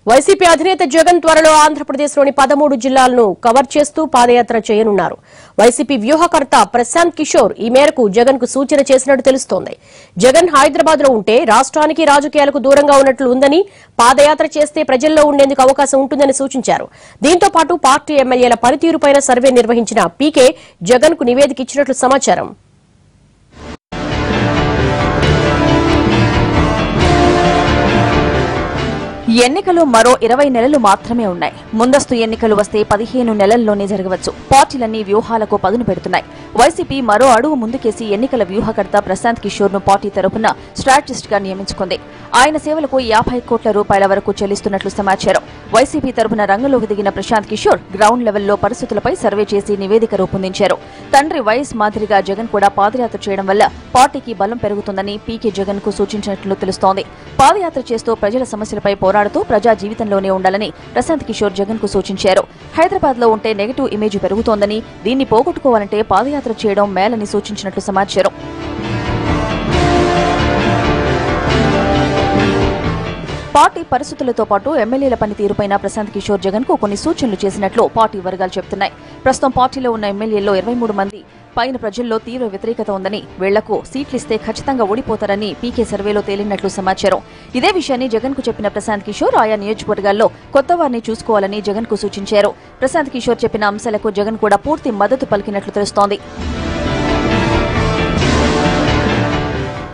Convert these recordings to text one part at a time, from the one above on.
YCP అధినేత జగన్ త్వరలో ఆంధ్రప్రదేశ్లోని 13 జిల్లాలను కవర్ చేస్తూ పాదయాత్ర చేయనున్నారు. వైసీపీ వ్యూహకర్త ప్రశాంత్ కిషోర్ ఈ మేరకు జగన్ కు సూచన చేసినట్టు తెలుస్తోంది. జగన్ హైదరాబాద్ లో ఉంటే రాష్ట్రానికి రాజకీయాలకు దూరంగా ఉన్నట్లు ఉందని, పాదయాత్ర చేస్తే ప్రజల్లో ఉండేందుకు అవకాశం ఉంటుందని సూచించారు. దీంతో పాటు పార్టీ ఎమ్మెల్యేల పనితీరుపై సర్వే నిర్వహించిన పీకే జగన్ కు నివేదిక ఇచ్చినట్లు సమాచారం. ఎన్నికలు మరో 20 నెలలు మాత్రమే ఉన్నాయి. ముందస్తు ఎన్నికలు వస్తే 15 నెలల్లోనే జరగవచ్చు. పార్టీలన్నీ వ్యూహాలకు పదును పెడుతున్నాయి. వైసీపీ మరో అడుగు ముందుకేసి ఎన్నికల వ్యూహకర్త ప్రశాంత్ కిషోర్ ను పార్టీ తరపున స్ట్రాటజిస్ట్ గా నియమించుకుంది. ఆయన సేవలకు 50 కోట్ల రూపాయల వరకు చెల్లిస్తున్నట్లు సమాచారం. వైసీపీ తరపున రంగంలోకి దిగిన ప్రశాంత్ కిషోర్ గ్రౌండ్ లెవెల్లో పరిస్థితులపై సర్వే చేసి నివేదిక రూపొందించారు. తండ్రి వైఎస్ మాదిరిగా జగన్ కూడా పాదయాత్ర చేయడం వల్ల పార్టీకి బలం పెరుగుతుందని పీకే జగన్ కు సూచించినట్లు తెలుస్తోంది. పాదయాత్ర చేస్తూ ప్రజల సమస్యలపై పోరాడుతూ ప్రజా జీవితంలోనే ఉండాలని ప్రశాంత్ కిషోర్ జగన్ కు సూచించారు. హైదరాబాద్ లో ఉంటే నెగటివ్ ఇమేజ్ పెరుగుతోందని, దీన్ని పోగొట్టుకోవాలంటే పాదయాత్ర చేయడం మేలని సూచించినట్లు సమాచారం. పార్టీ పరిస్థితులతో పాటు ఎమ్మెల్యేల పనితీరుపై ప్రశాంత్ కిషోర్ జగన్ కు కొన్ని సూచనలు చేసినట్లు పార్టీ వర్గాలు చెబుతున్నాయి. ప్రస్తుతం పార్టీలో ఉన్న ఎమ్మెల్యేల్లో 23 మంది పైన ప్రజల్లో తీవ్ర వ్యతిరేకత ఉందని, వీళ్లకు సీట్లిస్తే ఖచ్చితంగా ఓడిపోతారని పీకే సర్వేలో తేలినట్లు సమాచారం. ఇదే విషయాన్ని జగన్ కు చెప్పిన ప్రశాంత్ కిషోర్ ఆయా నియోజకవర్గాల్లో కొత్త వారిని చూసుకోవాలని జగన్ కు సూచించారు. ప్రశాంత్ కిషోర్ చెప్పిన అంశాలకు జగన్ కూడా పూర్తి మద్దతు పలికినట్లు తెలుస్తోంది.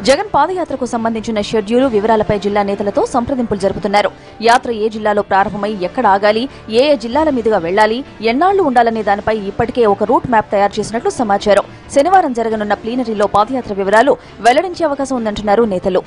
జగన్ పాదయాత్రకు సంబంధించిన షెడ్యూలు, వివరాలపై జిల్లా నేతలతో సంప్రదింపులు జరుపుతున్నారు. యాత్ర ఏ జిల్లాలో ప్రారంభమై ఎక్కడ ఆగాలి, ఏ జిల్లాల మీదుగా వెళ్లాలి, ఎన్నాళ్లు ఉండాలనే దానిపై ఇప్పటికే ఒక రూట్ మ్యాప్ తయారు చేసినట్లు సమాచారం. శనివారం జరగనున్న ప్లీనరీలో పాదయాత్ర వివరాలు వెల్లడించే అవకాశం ఉందంటున్నారు నేతలు.